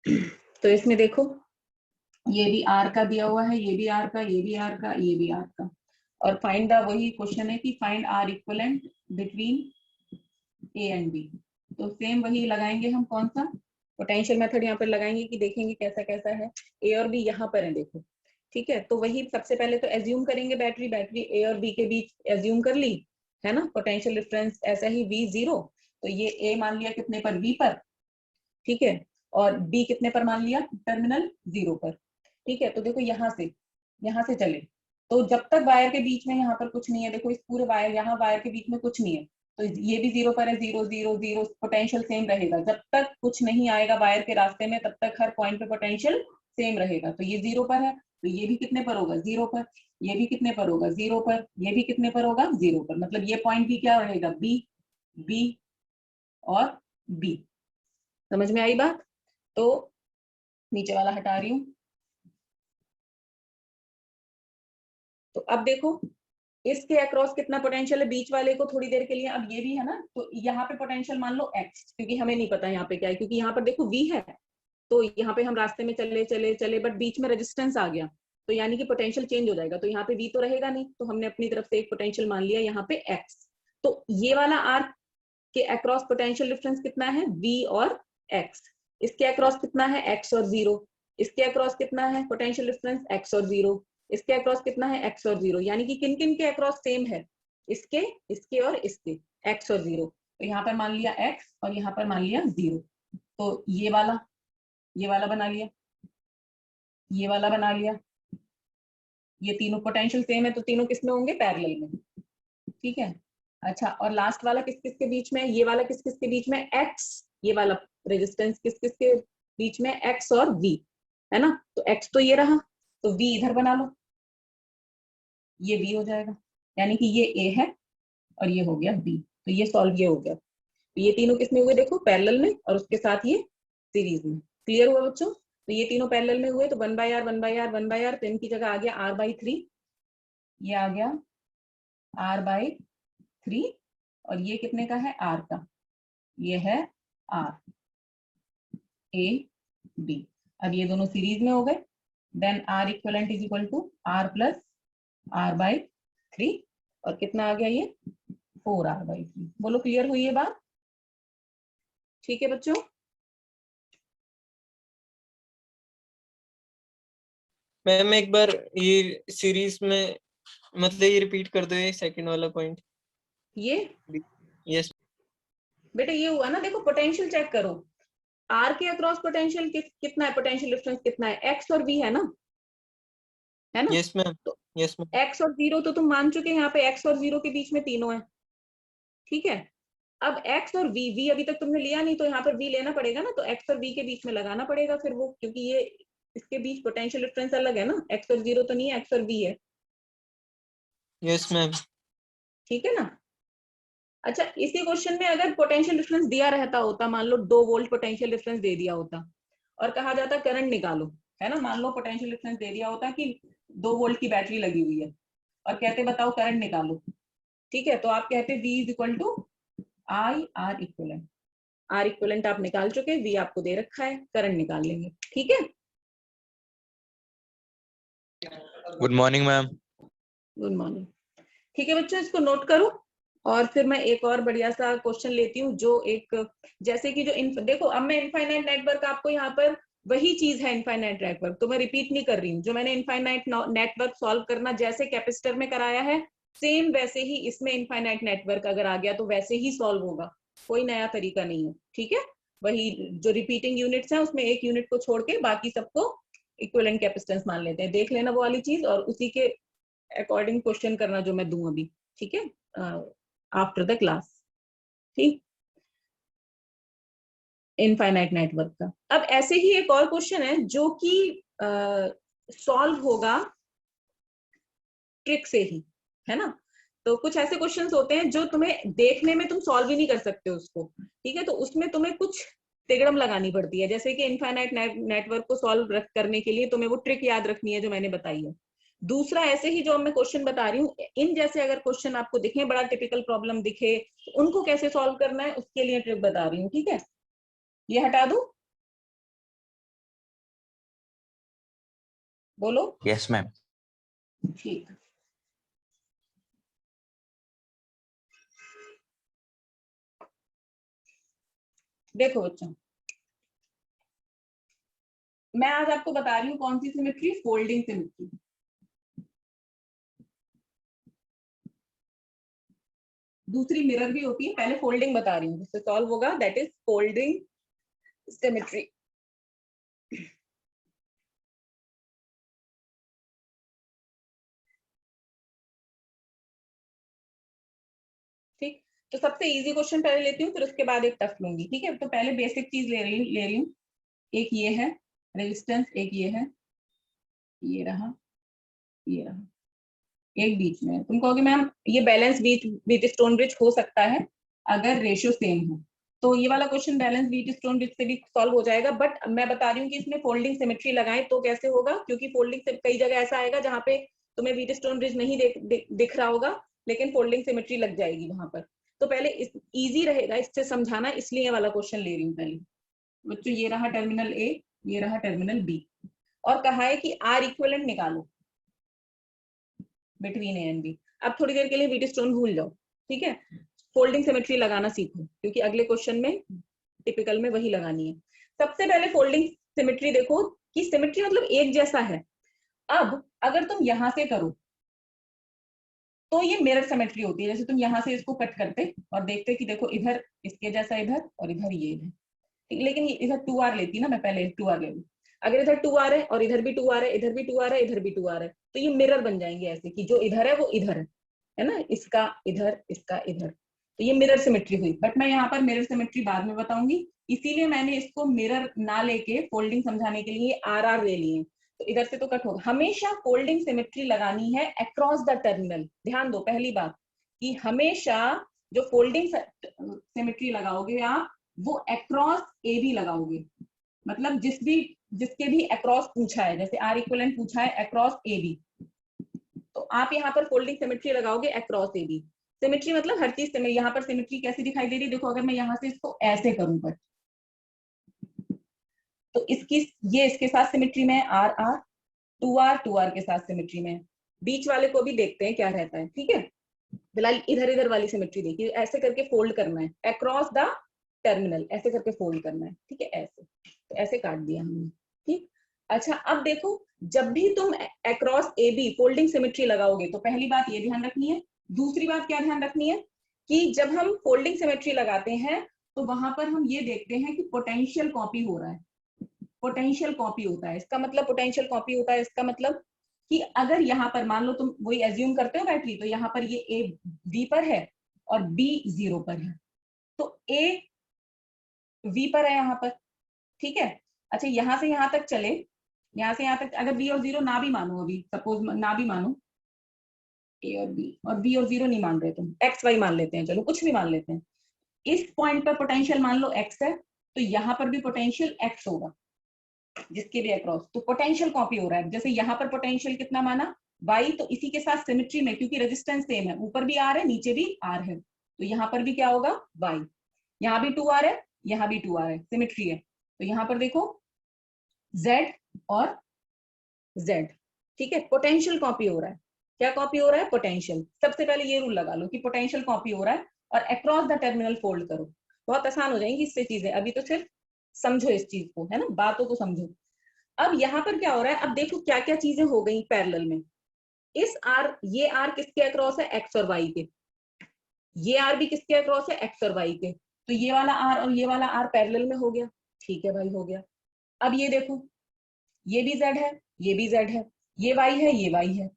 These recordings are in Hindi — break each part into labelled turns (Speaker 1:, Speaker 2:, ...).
Speaker 1: तो इसमें देखो ये भी आर का दिया हुआ है, ये भी आर का, ये भी आर का, ये भी आर का, और फाइंड द, वही क्वेश्चन है कि find R equivalent between A and B. तो सेम वही लगाएंगे हम, कौन सा पोटेंशियल मेथड यहाँ पर लगाएंगे कि देखेंगे कैसा कैसा है। ए और बी यहाँ पर है देखो, ठीक है। तो वही सबसे पहले तो एज्यूम करेंगे बैटरी, बैटरी ए और बी के बीच एज्यूम कर ली है ना, पोटेंशियल डिफरेंस ऐसा ही V 0, तो ये ए मान लिया कितने पर, V पर, ठीक है, और बी कितने पर मान लिया, टर्मिनल 0 पर, ठीक है। तो देखो यहाँ से चले, तो जब तक वायर के बीच में यहाँ पर कुछ नहीं है, देखो इस पूरे वायर, यहाँ वायर के बीच में कुछ नहीं है, तो ये भी 0 पर है, 0 0 0, पोटेंशियल सेम रहेगा। जब तक कुछ नहीं आएगा वायर के रास्ते में, तब तक हर पॉइंट पे पोटेंशियल सेम रहेगा। तो ये 0 पर है, तो ये भी कितने पर होगा, 0 पर, ये भी कितने पर होगा, 0 पर, ये भी कितने पर होगा, 0 पर। मतलब ये पॉइंट भी क्या रहेगा, बी, बी और बी। समझ में आई बात? तो नीचे वाला हटा रही हूं। तो अब देखो इसके अक्रॉस कितना पोटेंशियल है, बीच वाले को थोड़ी देर के लिए, अब ये भी है ना, तो यहाँ पे पोटेंशियल मान लो x, क्योंकि हमें नहीं पता यहाँ पे क्या है, क्योंकि यहाँ पर देखो v है, तो यहाँ पे हम रास्ते में चले चले चले, बट बीच में रेजिस्टेंस आ गया, तो यानी कि पोटेंशियल चेंज हो जाएगा। तो यहाँ पे v तो रहेगा नहीं, तो हमने अपनी तरफ से एक पोटेंशियल मान लिया यहाँ पे x। तो ये वाला आर्क के अक्रॉस पोटेंशियल डिफरेंस कितना है, v और x। इसके अक्रॉस कितना है, x और 0। इसके अक्रॉस कितना है पोटेंशियल डिफरेंस, x और 0। इसके अक्रॉस कितना है, x और 0। यानी कि किन किन के अक्रॉस सेम है, इसके, इसके और इसके, x और 0। तो यहाँ पर मान लिया x और यहाँ पर मान लिया 0। तो ये वाला बना लिया, ये वाला बना लिया, ये तीनों पोटेंशियल सेम है, तो तीनों किस में होंगे, पैरेलल में, ठीक है। अच्छा, और लास्ट वाला किस किस के बीच में, ये वाला किस किस के बीच में, x, ये वाला रेजिस्टेंस किस किस के बीच में, x और v, है ना। तो x तो ये रहा, तो v इधर बना लो, ये v हो जाएगा, यानी कि ये a है और ये हो गया b। तो ये सॉल्व ये हो गया। तो ये तीनों किस में हुए देखो, पैरेलल में, और उसके साथ ये सीरीज में। क्लियर हुआ बच्चों? तो ये तीनों पैरेलल में हुए, तो 1/r 1/r 1/r, तो इनकी जगह आ गया r/3, ये आ गया r/3, और ये कितने का है, r का, ये है r a b। अब ये दोनों सीरीज में हो गए, then r equivalent is equal to r plus r/3, और कितना आ गया ये, 4r/3। बोलो क्लियर हुई है बात? ठीक है बच्चों?
Speaker 2: मैम एक बार ये सीरीज में मतलब ये रिपीट कर दो, ये सेकंड वाला पॉइंट।
Speaker 1: ये
Speaker 2: यस
Speaker 1: बेटा ये हुआ ना, देखो पोटेंशियल चेक करो, आर के अक्रॉस पोटेंशियल कितना है, पोटेंशियल डिफरेंस कितना है, एक्स और वी है ना, है ना।
Speaker 2: यस मैम,
Speaker 1: तो
Speaker 2: यस मैम।
Speaker 1: एक्स और 0 तो तुम मान चुके हैं, यहाँ पे एक्स और 0 के बीच में तीनों है, ठीक है। अब एक्स और वी अभी तक तुमने लिया नहीं, तो यहाँ पर वी लेना पड़ेगा ना, तो एक्स और वी के बीच में लगाना पड़ेगा फिर वो, क्योंकि ये इसके बीच पोटेंशियल डिफरेंस अलग है ना, एक्स और 0 तो नहीं है, एक्स और वी है,
Speaker 2: यस मैम।
Speaker 1: ठीक है ना। अच्छा, इसी क्वेश्चन में अगर पोटेंशियल डिफरेंस दिया रहता होता, मान लो 2 वोल्ट पोटेंशियल डिफरेंस दे दिया होता और कहा जाता करंट निकालो, है ना, मान लो पोटेंशियल डिफरेंस दे दिया होता कि 2 वोल्ट की बैटरी लगी हुई है और कहते बताओ करंट निकालो, ठीक है। तो आप कहते V is equal to I R equivalent, R equivalent आप निकाल चुके, V आपको दे रखा है, करंट निकाल लेंगे, ठीक है।
Speaker 3: Good morning ma'am.
Speaker 1: Good morning. ठीक है बच्चों, इसको नोट करो, और फिर मैं एक और बढ़िया सा क्वेश्चन लेती हूँ, जो एक, जैसे कि जो देखो अब मैं इनफाइनाइट नेटवर्क, आपको यहाँ पर वही चीज है इनफाइनाइट नेटवर्क, तो मैं रिपीट नहीं कर रही हूँ, जो मैंने इनफाइनाइट नेटवर्क सॉल्व करना जैसे कैपेसिटर में कराया है, सेम वैसे ही इसमें इनफाइनाइट नेटवर्क अगर आ गया तो वैसे ही सॉल्व होगा, कोई नया तरीका नहीं है, ठीक है। वही जो रिपीटिंग यूनिट्स हैं उसमें एक यूनिट को छोड़ के बाकी सबको इक्विवेलेंट कैपेसिटेंस मान लेते हैं, देख लेना वो वाली चीज, और उसी के अकॉर्डिंग क्वेश्चन करना जो मैं दूं अभी, ठीक है, आफ्टर द क्लास, ठीक। इनफाइनाइट नेटवर्क का अब ऐसे ही एक और क्वेश्चन है जो कि सॉल्व होगा ट्रिक से ही, है ना। तो कुछ ऐसे क्वेश्चंस होते हैं जो तुम्हें देखने में तुम सॉल्व ही नहीं कर सकते उसको, ठीक है, तो उसमें तुम्हें कुछ तिगड़म लगानी पड़ती है, जैसे कि इनफाइनाइट नेटवर्क को सॉल्व करने के लिए तुम्हें वो ट्रिक याद रखनी है जो मैंने बताई है। दूसरा, ऐसे ही जो मैं क्वेश्चन बता रही हूँ, इन जैसे अगर क्वेश्चन आपको दिखे, बड़ा टिपिकल प्रॉब्लम दिखे, तो उनको कैसे सॉल्व करना है उसके लिए ट्रिक बता रही हूँ, ठीक है। ये हटा दूं? बोलो।
Speaker 3: Yes, ma'am.
Speaker 1: ठीक, देखो बच्चों, मैं आज आपको बता रही हूँ कौन सी सिमेट्री, फोल्डिंग सिमेट्री। दूसरी मिरर भी होती है, पहले फोल्डिंग बता रही हूँ जिससे सॉल्व होगा, दैट इज फोल्डिंग सिमेट्री। ठीक, तो सबसे इजी क्वेश्चन पहले लेती हूँ, फिर उसके बाद एक टफ लूंगी। ठीक है, तो पहले बेसिक चीज ले रही हूँ। एक ये है रेजिस्टेंस, एक ये है, ये रहा, ये रहा, एक बीच में। तुम कहोगे मैम ये बैलेंस बीट स्टोन ब्रिज हो सकता है अगर रेशियो सेम हो, तो ये वाला question balance Wheatstone bridge से भी सॉल्व हो जाएगा। बट मैं बता रही हूँ कि इसमें फोल्डिंग सिमेट्री लगाएं तो कैसे होगा, क्योंकि फोल्डिंग से कई जगह ऐसा आएगा जहाँ पे तुम्हें बीट स्टोन ब्रिज नहीं दिख रहा होगा, लेकिन फोल्डिंग सिमेट्री लग जाएगी वहां पर। तो पहले इजी रहेगा इससे समझाना, इसलिए वाला क्वेश्चन ले रही हूँ पहले। बच्चों ये रहा टर्मिनल ए, ये रहा टर्मिनल बी, और कहा है कि आर इक्विवेलेंट निकालो बिटवीन ए एंड बी। अब थोड़ी देर के लिए बीट स्टोन भूल जाओ, ठीक है, फोल्डिंग सिमेट्री लगाना सीखो, क्योंकि अगले क्वेश्चन में टिपिकल में वही लगानी है। सबसे पहले फोल्डिंग सिमेट्री देखो कि सिमेट्री मतलब एक जैसा है। अब अगर तुम यहां से करो तो ये मिरर सिमेट्री होती है, जैसे तुम यहां से इसको कट करते और देखते कि देखो इधर इसके जैसा इधर और इधर ये इधर, लेकिन इधर 2r लेती ना, मैं पहले 2r ले लूं। अगर इधर 2r है और इधर भी 2r है, इधर भी 2r है, इधर भी 2r है, तो ये मिरर बन जाएंगे ऐसे कि जो इधर है वो इधर है ना, इसका इधर, इसका इधर, तो ये मिरर सिमेट्री हुई। बट मैं यहाँ पर मिरर सिमेट्री बाद में बताऊंगी, इसीलिए मैंने इसको मिरर ना लेके फोल्डिंग समझाने के लिए आर ले लिए। तो इधर से तो कट होगा। हमेशा फोल्डिंग सिमेट्री लगानी है अक्रॉस द टर्मिनल। ध्यान दो पहली बात कि हमेशा जो फोल्डिंग सिमेट्री लगाओगे आप वो अक्रॉस ए बी लगाओगे, मतलब जिसके भी अक्रॉस पूछा है, जैसे आर इक्विवेलेंट पूछा है अक्रॉस ए बी, तो आप यहाँ पर फोल्डिंग सिमेट्री लगाओगे अक्रॉस ए बी। सिमेट्री मतलब हर चीज सिमेट्री। यहाँ पर सिमेट्री कैसी दिखाई दे रही है, देखो अगर मैं यहाँ से इसको ऐसे करूं पर, तो इसके साथ सिमेट्री में आर आर, 2r के साथ सिमेट्री में। बीच वाले को भी देखते हैं क्या रहता है, ठीक है। फिलहाल इधर इधर वाली सिमेट्री देखिए, ऐसे करके फोल्ड करना है अक्रॉस द टर्मिनल, ऐसे करके फोल्ड करना है, ठीक है, ऐसे। तो ऐसे काट दिया हमने, ठीक। अच्छा अब देखो, जब भी तुम across A B folding symmetry लगाओगे तो पहली बात ये ध्यान रखनी है। दूसरी बात क्या ध्यान रखनी है कि जब हम फोल्डिंग सिमेट्री लगाते हैं तो वहां पर हम ये देखते हैं कि पोटेंशियल कॉपी हो रहा है। पोटेंशियल कॉपी होता है, इसका मतलब पोटेंशियल कॉपी होता है, इसका मतलब कि अगर यहाँ पर मान लो तुम वही एज्यूम करते हो बैटरी, तो यहाँ पर ये ए बी पर है और बी 0 पर है, तो ए वी पर है यहाँ पर, ठीक है। अच्छा यहाँ से यहाँ तक चले, यहाँ से यहाँ तक अगर बी और 0 ना भी मानो, अभी सपोज ना भी मानो, ए और बी और 0 नहीं मान रहे तुम, एक्स वाई मान लेते हैं, चलो कुछ भी मान लेते हैं। इस पॉइंट पर पोटेंशियल मान लो एक्स है, तो यहाँ पर भी पोटेंशियल एक्स होगा जिसके भी अक्रॉस, तो पोटेंशियल कॉपी हो रहा है। जैसे यहाँ पर पोटेंशियल कितना माना y, तो इसी के साथ सिमेट्री में क्योंकि रेजिस्टेंस सेम है, ऊपर भी r है नीचे भी r है, तो यहाँ पर भी क्या होगा y, यहाँ भी 2r है, यहाँ भी 2r है, सिमेट्री है। तो यहाँ पर देखो z और z, ठीक है, पोटेंशियल कॉपी हो रहा है। क्या कॉपी हो रहा है, पोटेंशियल। सबसे पहले ये रूल लगा लो कि पोटेंशियल कॉपी हो रहा है और अक्रॉस द टर्मिनल फोल्ड करो, बहुत आसान हो जाएंगी इससे चीजें। अभी तो सिर्फ समझो इस चीज को, है ना, बातों को समझो। अब यहाँ पर क्या हो रहा है, अब देखो क्या क्या चीजें हो गई पैरेलल में। इस आर, ये आर किसके अक्रॉस है, एक्स और वाई के, ये आर भी किसके अक्रॉस है, एक्स और वाई के, तो ये वाला आर और ये वाला आर पैरेलल में हो गया, ठीक है भाई हो गया। अब ये देखो ये भी जेड है, ये भी जेड है, ये वाई है, ये वाई है,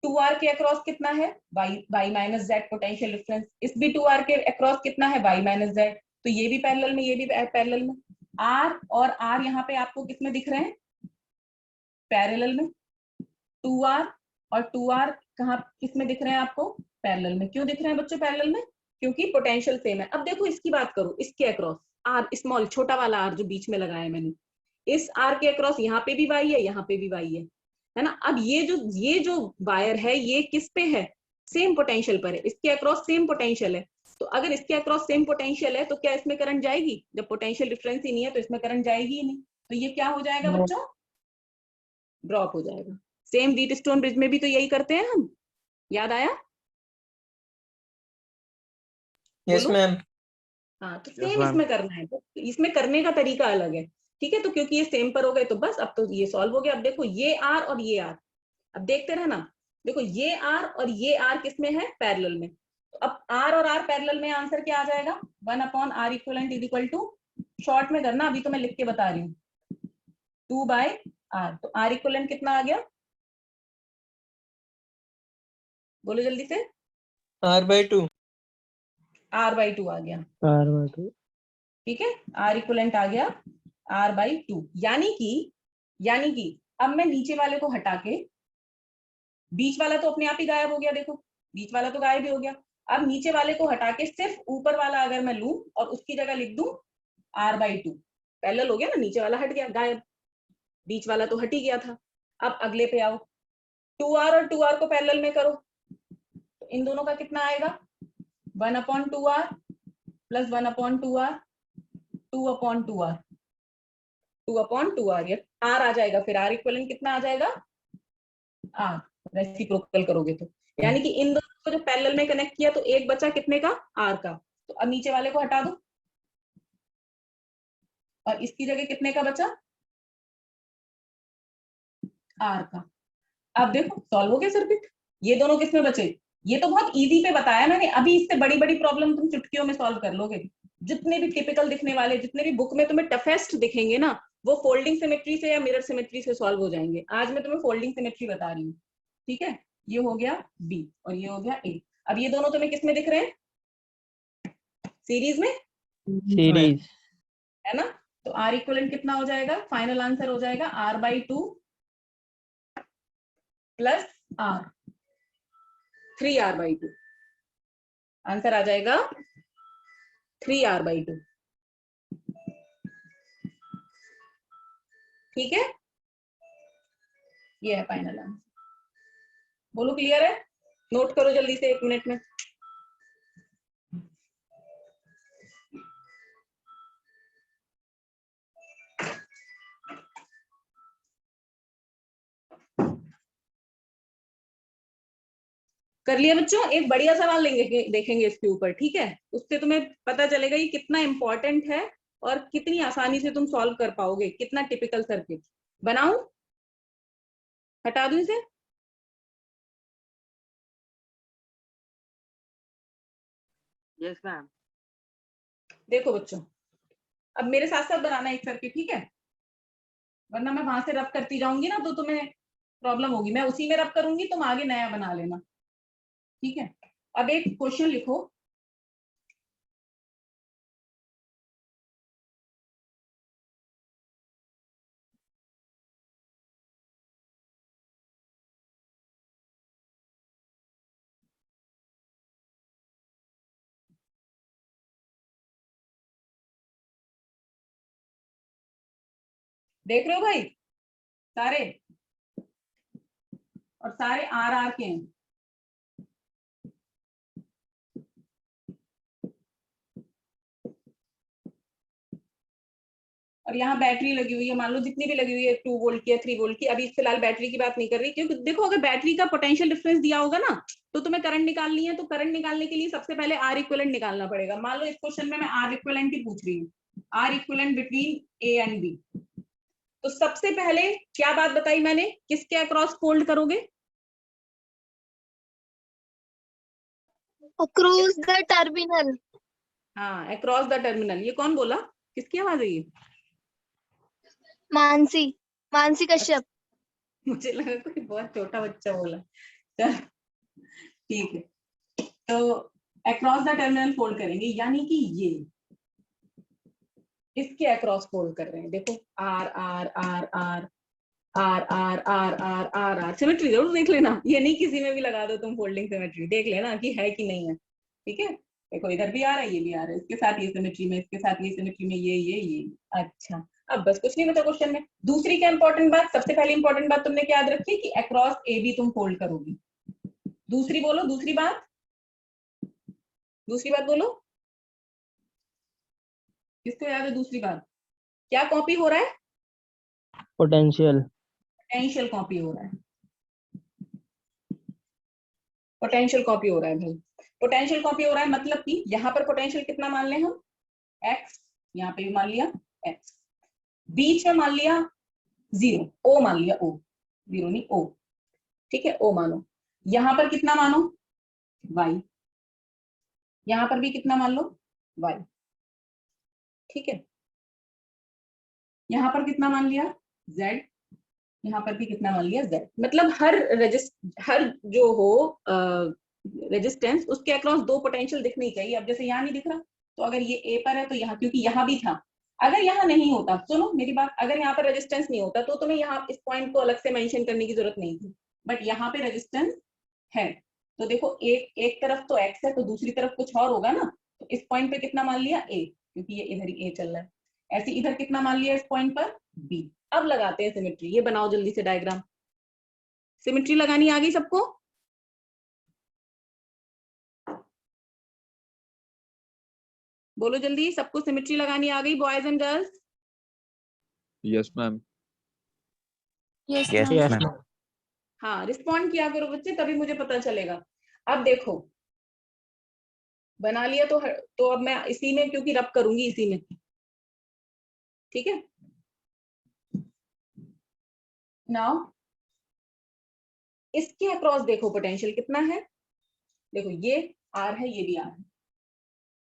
Speaker 1: 2r के अक्रॉस कितना है, y minus Z potential difference. इस भी 2r के अक्रॉस कितना है, y माइनस जेड, तो ये भी पैरेलल में, ये भी पैरेलल में। r और r यहाँ पे आपको किसमें दिख रहे हैं, पैरेलल में। 2r और 2r कहाँ किसमें दिख रहे हैं आपको, पैरेलल में। क्यों दिख रहे हैं बच्चों पैरेलल में, क्योंकि पोटेंशियल सेम है। अब देखो इसकी बात करो, इसके अक्रॉस r स्मॉल छोटा वाला r जो बीच में लगाया है मैंने, इस r के अक्रॉस यहाँ पे भी y है, यहाँ पे भी y है ना। अब ये जो वायर है ये किस पे है, सेम पोटेंशियल पर है, इसके अक्रॉस सेम पोटेंशियल है। तो अगर इसके अक्रॉस सेम पोटेंशियल है तो क्या इसमें करंट जाएगी, जब पोटेंशियल डिफरेंस ही नहीं है तो इसमें करंट जाएगी ही नहीं। तो ये क्या हो जाएगा बच्चों, ड्रॉप हो जाएगा। सेम व्हीट स्टोन ब्रिज में भी तो यही करते हैं हम, याद आया?
Speaker 2: यस
Speaker 1: बोलो।
Speaker 2: मैम।
Speaker 1: हाँ, तो
Speaker 3: Yes,
Speaker 1: सेम
Speaker 3: ma'am.
Speaker 1: इसमें करना है, तो इसमें करने का तरीका अलग है। ठीक है, तो क्योंकि ये सेम पर हो गए तो बस अब तो ये सॉल्व हो गया। अब देखो ये आर और ये आर, अब देखते रहना। देखो ये आर और ये आर किस में है? पैरेलल में। तो अब आर और आर पैरेलल में, आंसर क्या आ जाएगा? 1/r equivalent is equal to, short में करना, अभी तो मैं लिख के बता रही हूँ, 2/r। तो आर इक्वलेंट कितना आ गया? बोलो जल्दी से।
Speaker 2: r/2।
Speaker 1: r/2 आ गया।
Speaker 4: r/2।
Speaker 1: ठीक है, आर इक्वलेंट आ गया r/2। यानी कि अब मैं नीचे वाले को हटा के, बीच वाला तो अपने आप ही गायब हो गया, देखो बीच वाला तो गायब ही हो गया। अब नीचे वाले को हटा के सिर्फ ऊपर वाला अगर मैं लूं और उसकी जगह लिख दूं r/2, पैरेलल हो गया ना, नीचे वाला हट गया गायब, बीच वाला तो हट ही गया था। अब अगले पे आओ, 2r और 2r को पैरेलल में करो, तो इन दोनों का कितना आएगा? 1/2r plus 1/2r, 2/2r, 2/2r, ये r आ जाएगा। फिर r इक्वलेंट कितना आ जाएगा? r, रेसिप्रोकल करोगे तो, यानी कि इन दोनों को जो पैरेलल में कनेक्ट किया तो एक बचा कितने का? r का। तो अब नीचे वाले को हटा दो और इसकी जगह कितने का बचा? r का। अब देखो सॉल्व हो गया सर्किट। ये दोनों किसमें बचे? ये तो बहुत इजी पे बताया मैंने, अभी इससे बड़ी बड़ी प्रॉब्लम तुम चुटकियों में सॉल्व कर लोगे। जितने भी टिपिकल दिखने वाले, जितने भी बुक में तुम्हें टफेस्ट दिखेंगे ना, वो फोल्डिंग सिमेट्री से या मिरर सिमेट्री से सॉल्व हो जाएंगे। आज मैं तुम्हें फोल्डिंग सिमेट्री बता रही हूँ। ठीक है, ये हो गया बी और ये हो गया ए। अब ये दोनों तुम्हें किसमें दिख रहे हैं? सीरीज में,
Speaker 4: सीरीज।
Speaker 1: है ना? तो आर इक्वलेंट कितना हो जाएगा? फाइनल आंसर हो जाएगा r/2 plus r, 3r/2। Answer आ जाएगा 3r/2। ठीक है, ये है फाइनल आंसर। बोलो क्लियर है? नोट करो जल्दी से 1 मिनट में। कर लिया बच्चों? एक बढ़िया सवाल लेंगे, देखेंगे इसके ऊपर। ठीक है, उससे तुम्हें पता चलेगा ये कितना इंपॉर्टेंट है और कितनी आसानी से तुम सॉल्व कर पाओगे। कितना टिपिकल सर्किट। बनाऊं? हटा दूं इसे?
Speaker 4: Yes ma'am.
Speaker 1: देखो बच्चों, अब मेरे साथ साथ बनाना एक सर्किट, ठीक है? वरना मैं वहां से रब करती जाऊंगी ना तो तुम्हें प्रॉब्लम होगी। मैं उसी में रब करूंगी, तुम आगे नया बना लेना। ठीक है, अब एक क्वेश्चन लिखो। देख रहे हो भाई? सारे, और सारे आर आर के हैं। और यहाँ बैटरी लगी हुई है, मान लो जितनी भी लगी हुई है, 2 वोल्ट की या 3 वोल्ट की। अभी फिलहाल बैटरी की बात नहीं कर रही, क्योंकि देखो अगर बैटरी का पोटेंशियल डिफरेंस दिया होगा ना, तो तुम्हें करंट निकालनी है, तो करंट निकालने के लिए सबसे पहले आर इक्विवेलेंट निकालना पड़ेगा। मान लो इस क्वेश्चन में मैं आर इक्विवेलेंट ही पूछ रही हूँ, R equivalent between A and B. तो सबसे पहले क्या बात बताई मैंने, किसके अक्रॉस फोल्ड करोगे?
Speaker 5: Across the terminal.
Speaker 1: हाँ, अक्रॉस द टर्मिनल। ये कौन बोला? किसकी आवाज है ये?
Speaker 5: मानसी, मानसी कश्यप।
Speaker 1: मुझे लगा कोई बहुत छोटा बच्चा बोला। चल ठीक है, तो अक्रॉस द टर्मिनल फोल्ड करेंगे, यानी कि ये इसके अक्रॉस फोल्ड कर रहे हैं। देखो R R R R R R R R R R. Symmetry जरूर देख लेना, ये नहीं किसी में भी लगा दो तुम फोल्डिंग सिमेट्री, देख लेना कि है कि नहीं है। ठीक है, देखो इधर भी आ रहा है, ये भी आ रहा है, इसके साथ ये सिमेट्री में, इसके साथ ये सिमेट्री में, ये। अच्छा, अब बस कुछ नहीं बचा क्वेश्चन में। दूसरी क्या इंपॉर्टेंट बात, सबसे पहले इंपॉर्टेंट बात तुमने क्या याद रखी कि अक्रॉस ए बी तुम फोल्ड करोगी। दूसरी बोलो, दूसरी बात, दूसरी बात बोलो, किसको याद है दूसरी बात? क्या कॉपी हो रहा है?
Speaker 4: पोटेंशियल।
Speaker 1: पोटेंशियल कॉपी हो रहा है, पोटेंशियल कॉपी हो रहा है भाई। पोटेंशियल कॉपी हो रहा है मतलब कि यहाँ पर पोटेंशियल कितना मान लें हम, x, यहाँ पे भी मान लिया x, बीच में मान लिया 0, o मान लिया, o, 0 नहीं o, ठीक है, o मानो। यहाँ पर कितना मानो, y, यहाँ पर भी कितना मान लो, y, ठीक है। यहाँ पर कितना मान लिया, z, यहाँ पर भी कितना मान लिया, z। मतलब हर जो हो रेजिस्टेंस उसके अक्रॉस दो पोटेंशियल दिखनी चाहिए। अब जैसे यहाँ नहीं दिख रहा, तो अगर ये a पर है तो यहाँ, क्योंकि यहाँ भी था, अगर यहाँ नहीं होता, सुनो मेरी बात, अगर यहाँ पर रेजिस्टेंस नहीं होता तो तुम्हें यहाँ इस पॉइंट को अलग से मेंशन करने की जरूरत नहीं थी, बट यहाँ पे रेजिस्टेंस है। तो देखो एक तरफ तो x है तो दूसरी तरफ कुछ और होगा ना, तो इस पॉइंट पे कितना मान लिया a, क्योंकि ये इधर ही a चल रहा है। ऐसे इधर कितना मान लिया इस पॉइंट पर b। अब लगाते हैं सिमेट्री, ये बनाओ जल्दी से डायग्राम। सिमेट्री लगानी आ गई सबको? बोलो जल्दी, सबको सिमेट्री लगानी आ गई, boys and girls?
Speaker 3: Yes, ma'am.
Speaker 5: Yes,
Speaker 3: Yes,
Speaker 5: ma'am.
Speaker 3: ma'am.
Speaker 1: हाँ, रिस्पॉन्ड किया करो बच्चे, तभी मुझे पता चलेगा। अब देखो बना लिया तो अब मैं इसी में, क्योंकि रब करूंगी इसी में, ठीक है। नाउ इसके अक्रॉस देखो पोटेंशियल कितना है, देखो ये R है, ये भी R है।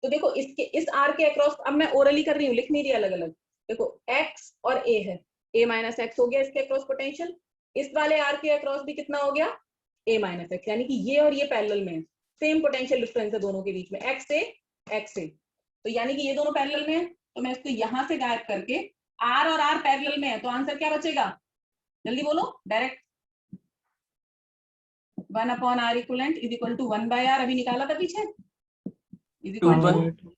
Speaker 1: तो देखो इस R के अक्रॉस, अब मैं ओरली कर रही हूँ, लिख नहीं रही अलग अलग। देखो X और A है, A माइनस एक्स हो गया इसके अक्रॉस पोटेंशियल। इस वाले R के अक्रॉस भी कितना हो गया, A माइनस एक्स, यानी कि ये और ये पैरेलल में है, सेम पोटेंशियल डिफरेंस है दोनों के बीच में, X से। तो यानी कि ये दोनों पैरेलल में है, तो मैं इसको यहां से गायब करके, R और R पैरेलल में है, तो आंसर क्या बचेगा, जल्दी बोलो direct. 1/R equivalent is equal to 1/R, अभी निकाला था पीछे, is equal to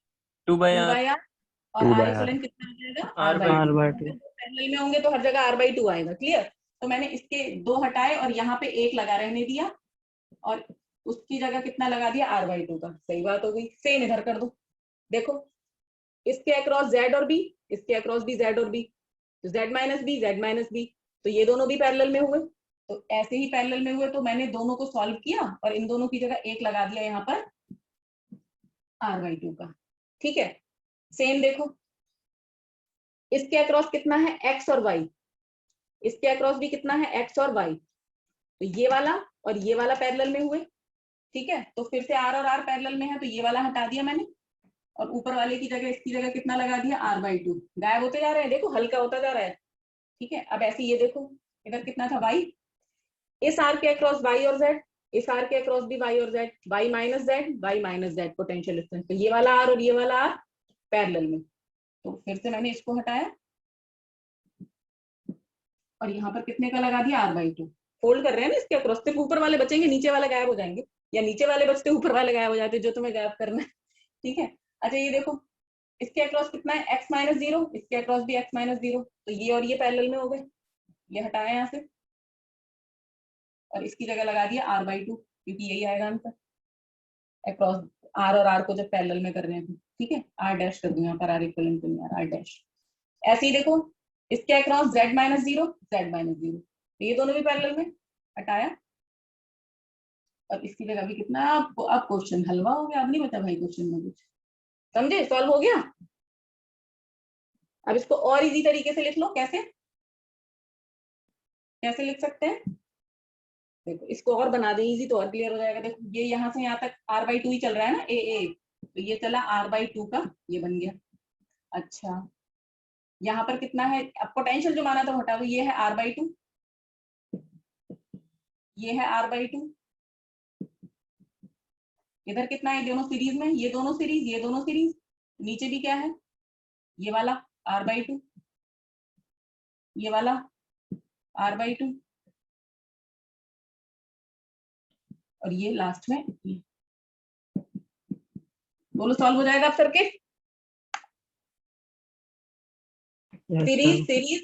Speaker 2: 2/r
Speaker 1: 2/R, और
Speaker 3: 2
Speaker 1: R
Speaker 3: by R.
Speaker 1: इक्वलेंट कितना हो जाएगा,
Speaker 2: R/2।
Speaker 1: पैरेलल में होंगे तो हर जगह R/2 आएगा, क्लियर। तो मैंने इसके 2 हटाए और यहाँ पे 1 लगा रहने दिया, और उसकी जगह कितना लगा दिया, R/2 का। सही बात हो गई, सेम इधर कर दो। देखो इसके अक्रॉस Z और B, इसके अक्रॉस भी Z और B, तो Z माइनस B, तो ये दोनों भी पैरेलल में हुए। तो ऐसे ही पैरेलल में हुए, तो मैंने दोनों को सॉल्व किया और इन दोनों की जगह 1 लगा दिया यहाँ पर R/2 का, ठीक है। सेम देखो इसके अक्रॉस कितना है, X और Y, इसके अक्रॉस भी कितना है, X और Y, तो ये वाला और ये वाला पैरेलल में हुए, ठीक है। तो फिर से R और R पैरेलल में है, तो ये वाला हटा दिया मैंने, और ऊपर वाले की जगह इसकी जगह कितना लगा दिया, R/2। गायब होते जा रहे हैं, देखो हल्का होता जा रहा है, ठीक है। अब ऐसे ये देखो इधर कितना था Y, इस R के अक्रॉस Y और Z, इस R के अक्रॉस भी Y और Z, Y minus Z potential difference. तो ये वाला R और ये वाला R पैरेलल में, तो फिर से मैंने इसको हटाया और यहाँ पर कितने का लगा दिया, R/2। फोल्ड कर रहे हैं ना इसके अक्रॉस, सिर्फ ऊपर वाले बचेंगे, नीचे वाले गायब हो जाएंगे, या नीचे वाले बचते ऊपर वाले गायब हो जाते, जो तुम्हें गायब करना है, ठीक है। अच्छा ये देखो इसके अक्रॉस कितना है, x माइनस 0, इसके अक्रॉस भी x माइनस 0, तो ये और ये पैरेलल में हो गए, ये हटाया यहाँ से और इसकी जगह लगा दिया R/2, क्योंकि यही आएगा आंसर। अक्रॉस R और R को जब पैरेलल में कर रहे हैं, ठीक है। R डैश कर दूं यहाँ पर, R इक्वलेंट R डैश। ऐसे ही देखो इसके अक्रॉस Z माइनस 0, तो ये दोनों भी पैरेलल में, हटाया और इसकी जगह भी कितना। अब क्वेश्चन हलवा हो गया, अब नहीं बचा भाई क्वेश्चन में कुछ, समझे, सॉल्व हो गया। अब इसको और इजी तरीके से लिख लो, कैसे लिख सकते हैं, देखो इसको और बना दें इजी, तो और क्लियर हो जाएगा। देखो ये यहाँ से यहाँ तक R/2 ही चल रहा है ना, ए, तो ये चला R/2 का, ये बन गया। अच्छा यहाँ पर कितना है, अब पोटेंशियल जो माना था वो हटा दो, ये है R/2, ये है R/2, इधर कितना है, दोनों सीरीज में, ये दोनों सीरीज, नीचे भी क्या है, ये वाला R/2, ये वाला R/2, और ये लास्ट में ये। बोलो सॉल्व हो जाएगा अब सर्किट, सीरीज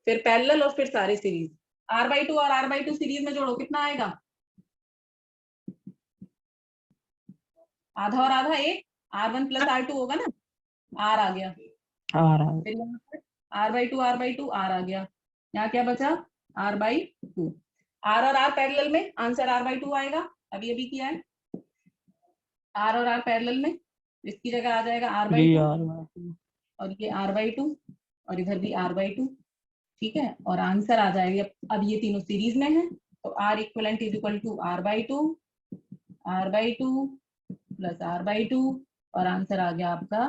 Speaker 1: फिर पैरेलल और फिर सारे सीरीज। R/2 और R/2 सीरीज में जोड़ो, कितना आएगा, आधा और आधा एक, R1 प्लस R2 होगा ना, R आ गया, फिर यहाँ पर R/2 R आ गया, यहाँ क्या बचा, r/2। r और r पैरेलल में आंसर r/2 आएगा, अभी अभी किया है। r और r पैरेलल में, इसकी जगह आ जाएगा r/2 और ये r/2 और इधर भी r/2, ठीक है। और आंसर आ जाएगा, अब ये तीनों सीरीज में है तो r equivalent is equal to r/2 plus r/2 और आंसर आ गया आपका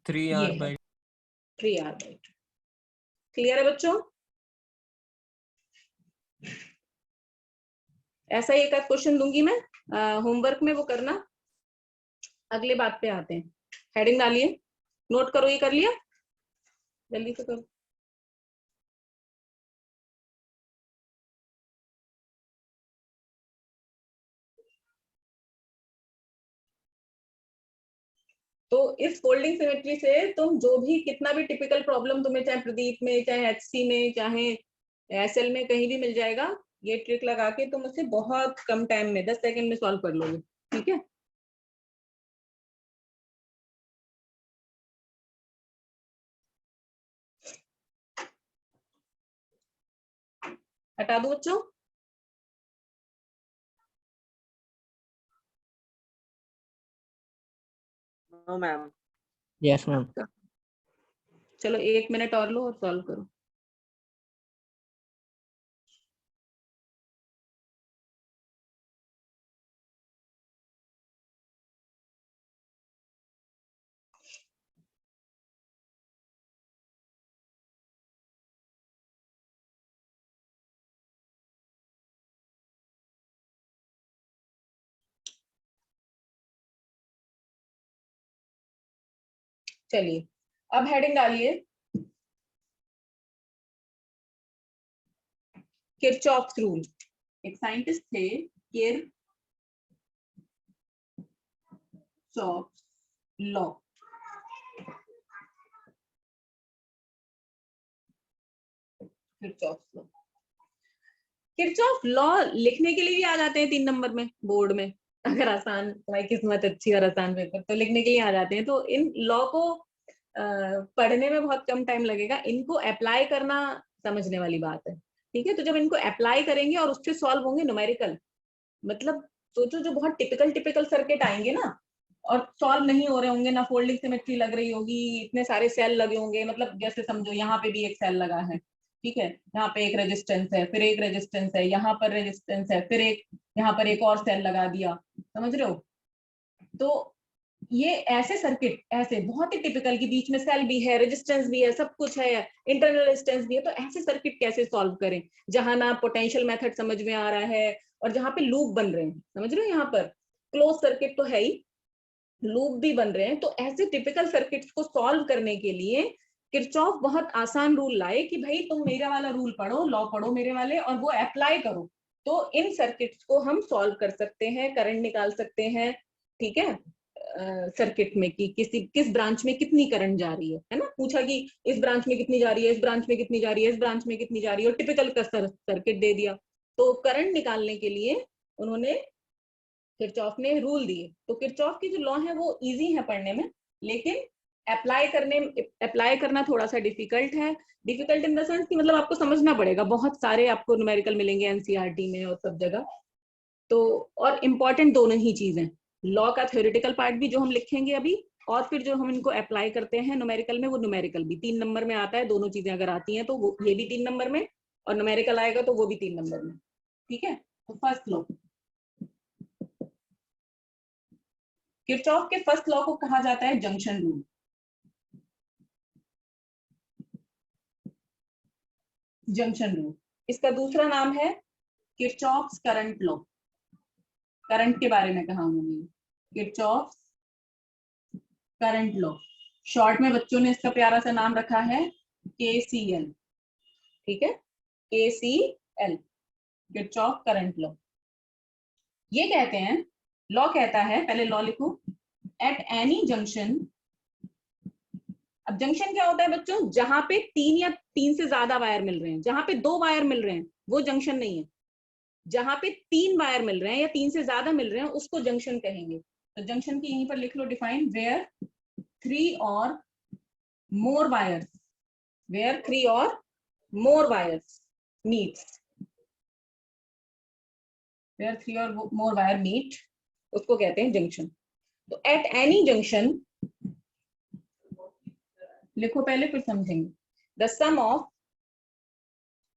Speaker 2: 3r/2।
Speaker 1: 3r/2। क्लियर है बच्चों? ऐसा ही एक आध क्वेश्चन दूंगी मैं होमवर्क में, वो करना। अगले बात पे आते हैं। हेडिंग डालिए, नोट करो, ये कर लिया, जल्दी से करो। तो इस फोल्डिंग सिमेट्री से तुम जो भी कितना भी टिपिकल प्रॉब्लम तुम्हें चाहे प्रदीप में, चाहे एचसी में, चाहे एसएल में कहीं भी मिल जाएगा, ये ट्रिक लगा के तुम उसे बहुत कम टाइम में 10 सेकंड में सॉल्व कर लोगे, ठीक है। हटा दो बच्चों।
Speaker 4: No ma'am.
Speaker 6: Yes ma'am.
Speaker 1: चलो 1 मिनट और लो और सॉल्व करो। चलिए अब हेडिंग डालिए, किरचॉफ्स रूल। एक साइंटिस्ट थे Kirchhoff's law. Kirchhoff's law, Kirchhoff law लिखने के लिए भी आ जाते हैं 3 नंबर में बोर्ड में, अगर आसान, तुम्हारी किस्मत अच्छी और आसान पेपर तो लिखने के लिए आ जाते हैं। तो इन लॉ को पढ़ने में बहुत कम टाइम लगेगा, इनको अप्लाई करना समझने वाली बात है, ठीक है। तो जब इनको अप्लाई करेंगे और उससे सॉल्व होंगे न्यूमेरिकल, मतलब सोचो जो बहुत टिपिकल सर्किट आएंगे ना और सॉल्व नहीं हो रहे होंगे, ना फोल्डिंग सिमेट्री लग रही होगी, इतने सारे सेल लगे होंगे, मतलब जैसे समझो यहाँ पे भी एक सेल लगा है, ठीक है, यहाँ पे एक रेजिस्टेंस है, फिर एक रेजिस्टेंस है, यहाँ पर रेजिस्टेंस है, फिर एक यहाँ पर एक और सेल लगा दिया, समझ रहे हो। तो ये ऐसे सर्किट, ऐसे बहुत ही टिपिकल, की बीच में सेल भी है, रेजिस्टेंस भी है, सब कुछ है, इंटरनल रेजिस्टेंस भी है, तो ऐसे सर्किट कैसे सॉल्व करें जहां ना पोटेंशियल मेथड समझ में आ रहा है और जहां पे लूप बन रहे हैं, समझ रहे हो, यहाँ पर क्लोज सर्किट तो है ही, लूप भी बन रहे हैं। तो ऐसे टिपिकल सर्किट्स को सॉल्व करने के लिए किरचॉफ बहुत आसान रूल लाए कि भाई तुम मेरा वाला रूल पढ़ो, लॉ पढ़ो मेरे वाले, और वो अप्लाई करो, तो इन सर्किट्स को हम सॉल्व कर सकते हैं, करंट निकाल सकते हैं, ठीक है। सर्किट में कि किस ब्रांच में कितनी करंट जा रही है ना, पूछा कि इस ब्रांच में कितनी जा रही है, इस ब्रांच में कितनी जा रही है, इस ब्रांच में कितनी जा रही है, और टिपिकल का सर्किट दे दिया। तो करंट निकालने के लिए उन्होंने किरचॉफ ने रूल दिए। तो किरचॉफ की जो लॉ है वो इजी है पढ़ने में, लेकिन अप्लाई करना थोड़ा सा डिफिकल्ट है। डिफिकल्ट इन द सेंस कि मतलब आपको समझना पड़ेगा, बहुत सारे आपको न्यूमेरिकल मिलेंगे एनसीईआरटी में और सब जगह। तो और इम्पॉर्टेंट दोनों ही चीजें, लॉ का थ्योरेटिकल पार्ट भी जो हम लिखेंगे अभी, और फिर जो हम इनको अप्लाई करते हैं न्यूमेरिकल में, वो न्यूमेरिकल भी 3 नंबर में आता है। दोनों चीजें अगर आती हैं तो वो ये भी 3 नंबर में, और न्यूमेरिकल आएगा तो वो भी 3 नंबर में, ठीक है। तो फर्स्ट लॉ, किरचॉफ के फर्स्ट लॉ को कहा जाता है जंक्शन रूल। जंक्शन रूल, इसका दूसरा नाम है किरचॉफ्स करंट लॉ। करंट के बारे में कहा उन्होंने, किरचॉफ्स करंट लॉ। शॉर्ट में बच्चों ने इसका प्यारा सा नाम रखा है KCL, ठीक है, KCL, किरचॉफ करंट लॉ। ये कहते हैं, लॉ कहता है, पहले लॉ लिखो, एट एनी जंक्शन। अब जंक्शन क्या होता है बच्चों, जहां पे 3 या 3 से ज्यादा वायर मिल रहे हैं, जहां पे 2 वायर मिल रहे हैं वो जंक्शन नहीं है, जहां पे 3 वायर मिल रहे हैं या 3 से ज्यादा मिल रहे हैं उसको जंक्शन कहेंगे। तो जंक्शन की यहीं पर लिख लो define, where 3 or more wires meets, where 3 or more wire meet, उसको कहते हैं जंक्शन। तो at any junction, लिखो पहले फिर समझेंगे। The sum of,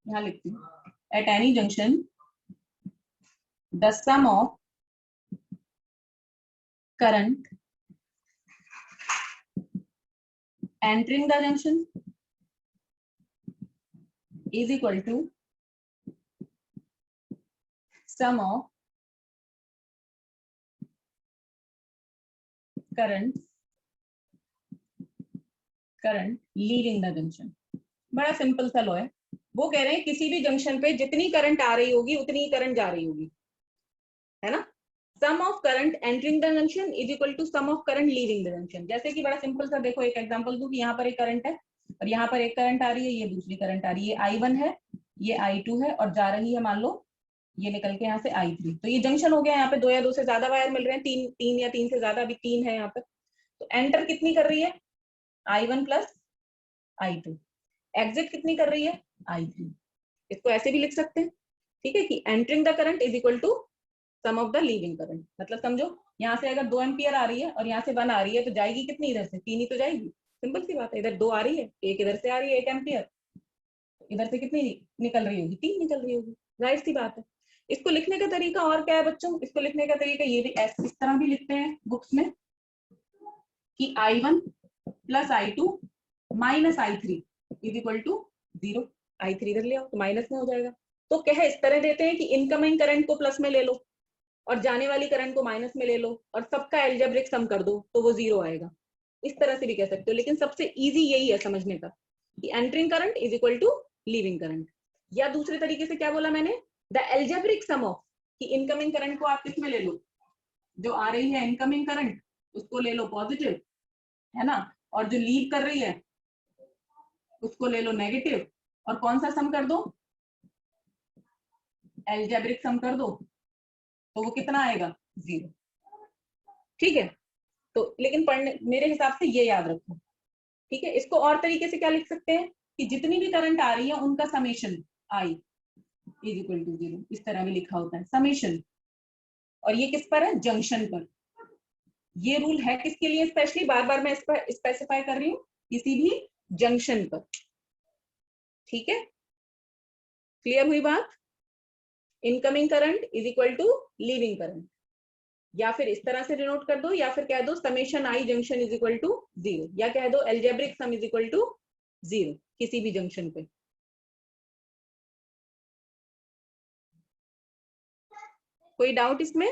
Speaker 1: यहाँ लिखती हूँ, at any junction, the sum of current entering the junction is equal to sum of current leaving the junction। बड़ा सिंपल सा लॉ है। वो कह रहे हैं किसी भी जंक्शन पे जितनी करंट आ रही होगी उतनी ही करंट जा रही होगी, है ना। Sum of current entering the junction is equal to sum of current leaving the junction. जैसे कि बड़ा सिंपल सा देखो, एक एग्जांपल दूं कि यहाँ पर एक करंट है और यहाँ पर एक करंट आ रही है, ये दूसरी करंट आ रही है, ये I1 है, ये I2 है, और जा रही है मान लो ये निकल के यहाँ से I3। तो ये जंक्शन हो गया। यहाँ पे 2 या 2 से ज्यादा वायर मिल रहे हैं, 3 या 3 से ज्यादा, अभी 3 है यहाँ पर। तो एंटर कितनी कर रही है, I1 प्लस I2। एग्जिट कितनी कर रही है, I3। इसको ऐसे भी लिख सकते हैं, ठीक है, कि entering the current is equal to sum of the leaving current. मतलब समझो यहाँ से अगर 2 एम्पियर आ रही है और यहाँ से 1 आ रही है, तो जाएगी कितनी इधर से, 3 ही तो जाएगी। सिंपल सी बात है, इधर 2 आ रही है, एक इधर से आ रही है 1 एम्पियर, इधर से कितनी निकल रही होगी, 3 निकल रही होगी। जाहिर सी बात है। इसको लिखने का तरीका और क्या है बच्चों, इसको लिखने का तरीका ये भी इस तरह भी लिखते हैं बुक्स में कि I1 plus I2 minus I3 is equal to 0। I3 इधर ले आओ तो माइनस में हो जाएगा। तो कह इस तरह देते हैं कि इनकमिंग करंट को प्लस में ले लो और जाने वाली करंट को माइनस में ले लो और सबका एल्जेब्रिक सम कर दो तो वो 0 आएगा। इस तरह से भी कह सकते हो, लेकिन सबसे इजी यही है समझने का कि entering current is equal to leaving current. या दूसरे तरीके से क्या बोला मैंने, द एल्जेब्रिक सम ऑफ, कि इनकमिंग करंट को आप किस में ले लो, जो आ रही है इनकमिंग करंट उसको ले लो पॉजिटिव, है ना, और जो लीव कर रही है उसको ले लो नेगेटिव, और कौन सा सम कर दो, एल्जेब्रिक सम कर दो, तो वो कितना आएगा, 0। ठीक है। तो लेकिन पढ़ने मेरे हिसाब से ये याद रखो, ठीक है। इसको और तरीके से क्या लिख सकते हैं कि जितनी भी करंट आ रही है उनका summation I is equal to 0, इस तरह भी लिखा होता है समेशन। और ये किस पर है, जंक्शन पर। ये रूल है किसके लिए स्पेशली, बार बार मैं इस पर स्पेसिफाई कर रही हूँ, किसी भी जंक्शन पर। ठीक है, क्लियर हुई बात। Incoming current is equal to leaving current, या फिर इस तरह से डिनोट कर दो, या फिर कह दो summation I junction is equal to 0, या कह दो algebraic sum is equal to 0 किसी भी जंक्शन पे। कोई डाउट इसमें?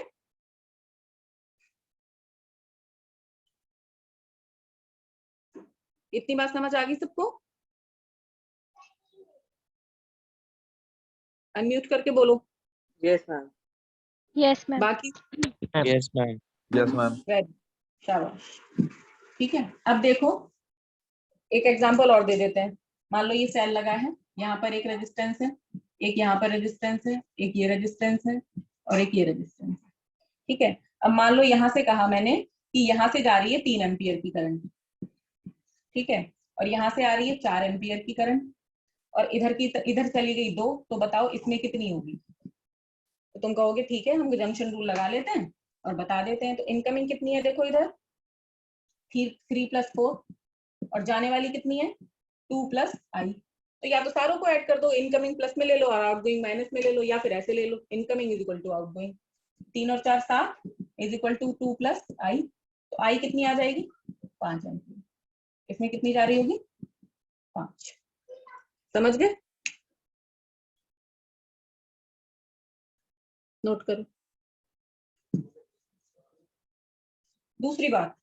Speaker 1: इतनी बात समझ आ गई सबको? अनम्यूट करके बोलो।
Speaker 4: Yes ma'am.
Speaker 5: Yes, ma'am.
Speaker 1: बाकी
Speaker 3: Yes, ma'am. Yes, ma'am.
Speaker 1: Very शाबाश। ठीक है, अब देखो एक एग्जांपल और दे देते हैं। मान लो ये सेल लगा है, यहाँ पर एक रेजिस्टेंस है, एक यहाँ पर रेजिस्टेंस है, एक ये रेजिस्टेंस है और एक ये रेजिस्टेंस है। ठीक है, अब मान लो यहाँ से कहा मैंने कि यहाँ से जा रही है 3 एम्पियर की करंट, ठीक है, और यहाँ से आ रही है 4 एम्पियर की करंट, और इधर चली गई 2, तो बताओ इसमें कितनी होगी। तो तुम कहोगे ठीक है हम जंक्शन रूल लगा लेते हैं और बता देते हैं। तो इनकमिंग कितनी है देखो इधर 3 + 4, और जाने वाली कितनी है 2 + I। तो या तो सारों को ऐड कर दो, इनकमिंग प्लस में ले लो और आउटगोइंग माइनस में ले लो, या फिर ऐसे ले लो incoming is equal to outgoing. 3 और 4 7 इज इक्वल टू 2 + I। तो I कितनी आ जाएगी 5 एम्पियर। इसमें कितनी जा रही होगी 5। समझ गए? नोट करो। दूसरी बात,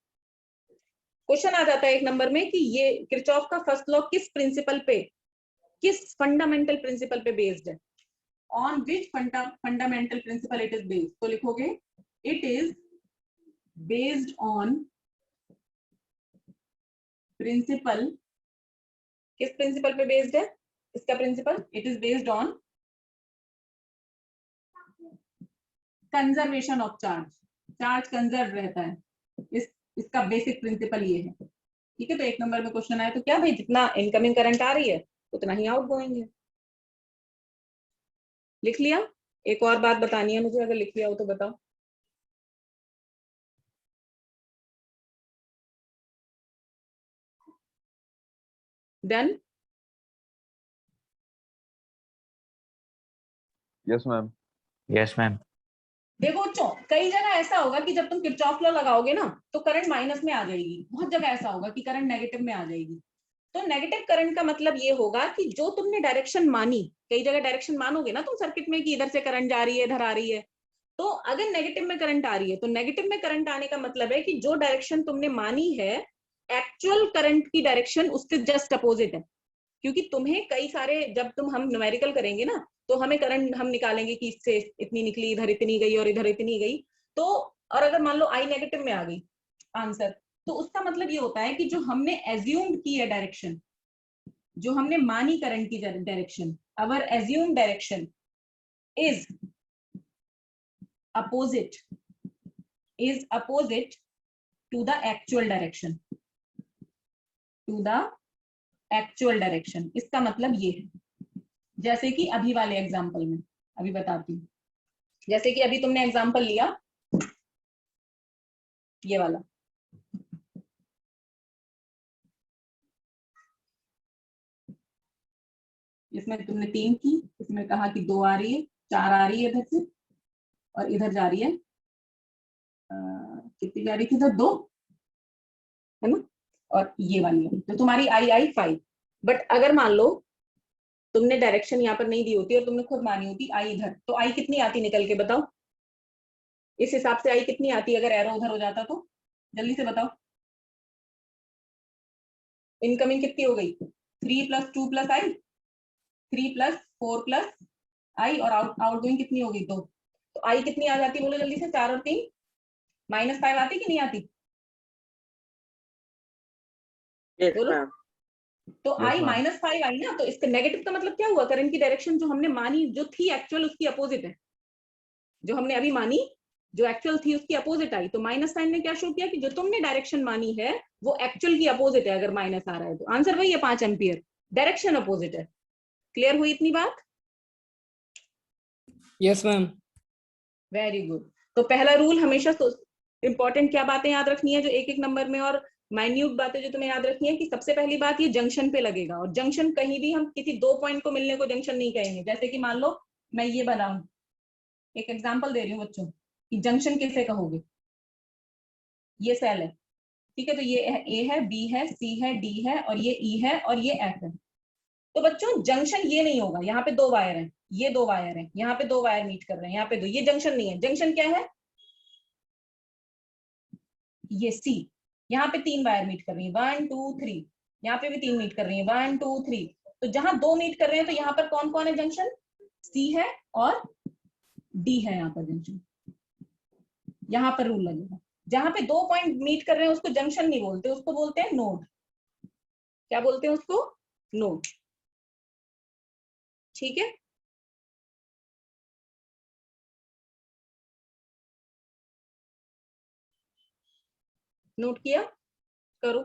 Speaker 1: क्वेश्चन आ जाता है 1 नंबर में कि ये किरचॉफ का फर्स्ट लॉ किस प्रिंसिपल पे, किस फंडामेंटल प्रिंसिपल पे बेस्ड है, on which fundamental principle it is based. तो लिखोगे it is based on principle, किस प्रिंसिपल पे बेस्ड है इसका principle, it is based on conservation of charge. Charge conserve रहता है, इसका बेसिक प्रिंसिपल ये है। ठीक है, तो 1 नंबर में क्वेश्चन आया तो क्या भाई जितना इनकमिंग करंट आ रही है उतना ही आउटगोइंग है। लिख लिया? एक और बात बतानी है मुझे, अगर लिख लिया हो तो बताओ। Done?
Speaker 3: Yes, ma'am.
Speaker 6: Yes, ma'am.
Speaker 1: देखो बच्चों, कई जगह ऐसा होगा कि जब तुम किरचॉफ लॉ लगाओगे ना तो करंट माइनस में आ जाएगी, बहुत जगह ऐसा होगा कि करंट नेगेटिव में आ जाएगी। तो नेगेटिव करंट का मतलब ये होगा कि जो तुमने डायरेक्शन मानी, कई जगह डायरेक्शन मानोगे ना तुम सर्किट में कि इधर से करंट जा रही है, इधर आ रही है, तो अगर नेगेटिव में करंट आ रही है तो नेगेटिव में करंट आने का मतलब है कि जो डायरेक्शन तुमने मानी है एक्चुअल करंट की डायरेक्शन उससे जस्ट अपोजिट है। क्योंकि तुम्हें कई सारे, जब हम न्यूमेरिकल करेंगे ना तो हमें करंट हम निकालेंगे कि इससे इतनी निकली, इधर इतनी गई और इधर इतनी गई, तो और अगर मान लो आई नेगेटिव में आ गई आंसर, तो उसका मतलब ये होता है कि जो हमने एज्यूम्ड की है डायरेक्शन, जो हमने मानी करंट की direction, our assume direction is opposite to the actual direction, इसका मतलब ये है। जैसे कि अभी वाले एग्जांपल में अभी बताती हूँ, जैसे कि अभी तुमने एग्जांपल लिया ये वाला, इसमें तुमने 3 की, इसमें कहा कि 2 आ रही है, 4 आ रही है इधर से, और इधर जा रही है कितनी जा रही थी इधर, 2 है ना, और ये वाली है, तो तुम्हारी आई 5। बट अगर मान लो तुमने डायरेक्शन यहाँ पर नहीं दी होती और तुमने खुद मानी होती आई इधर, तो आई कितनी आती निकल के, बताओ इस हिसाब से आई कितनी आती अगर एरो उधर हो जाता तो, जल्दी से बताओ। इनकमिंग कितनी हो गई, 3 + 2 + आई, 3 + 4 + आई, और आउटगोइंग कितनी हो गई, 2। तो आई कितनी आ जाती बोलो जल्दी से, 4 और 3 -5 आती कि नहीं आती,
Speaker 4: Yes,
Speaker 1: बोलो।
Speaker 4: ma'am.
Speaker 1: तो
Speaker 3: Yes,
Speaker 1: आई
Speaker 3: ma'am.
Speaker 1: -5 आई ना, तो इसका नेगेटिव का मतलब क्या हुआ, करंट की डायरेक्शन जो हमने मानी जो थी एक्चुअल उसकी अपोजिट है, जो हमने अभी मानी जो एक्चुअल थी उसकी अपोजिट आई, तो माइनस साइन ने क्या शो किया कि जो तुमने डायरेक्शन मानी है वो एक्चुअल की अपोजिट है, अगर माइनस आ रहा है तो आंसर वही है 5 एम्पियर, डायरेक्शन अपोजिट है। क्लियर हुई इतनी बात?
Speaker 7: Yes ma'am.
Speaker 1: Very good. तो पहला रूल हमेशा इंपॉर्टेंट क्या बातें याद रखनी है जो एक एक नंबर में, और माइन्यूट बातें जो तुम्हें याद रखनी है कि सबसे पहली बात ये जंक्शन पे लगेगा, और जंक्शन कहीं भी हम किसी 2 पॉइंट को मिलने को जंक्शन नहीं कहेंगे। जैसे कि मान लो मैं ये बनाऊं, एक एग्जांपल दे रही हूँ बच्चों कि जंक्शन किसे कहोगे, ये सेल है, ठीक है, तो ये ए है, बी है, सी है, डी है, और ये ई है, और ये एफ है। तो बच्चों जंक्शन ये नहीं होगा, यहाँ पे 2 वायर हैं, ये 2 वायर हैं, यहाँ पे 2 वायर मीट कर रहे हैं, यहाँ पे 2, ये जंक्शन नहीं है। जंक्शन क्या है, ये सी, यहाँ पे 3 वायर मीट कर रही है, 1 2 3, यहाँ पे भी 3 मीट कर रही है, 1 2 3। तो जहां 2 मीट कर रहे हैं तो यहाँ पर कौन कौन है जंक्शन, सी है और डी है, यहाँ पर जंक्शन, यहाँ पर रूल लगेगा। जहां पे 2 पॉइंट मीट कर रहे हैं उसको जंक्शन नहीं बोलते, उसको बोलते हैं नोड। क्या बोलते हैं उसको, नोड, ठीक है। नोट किया, करो।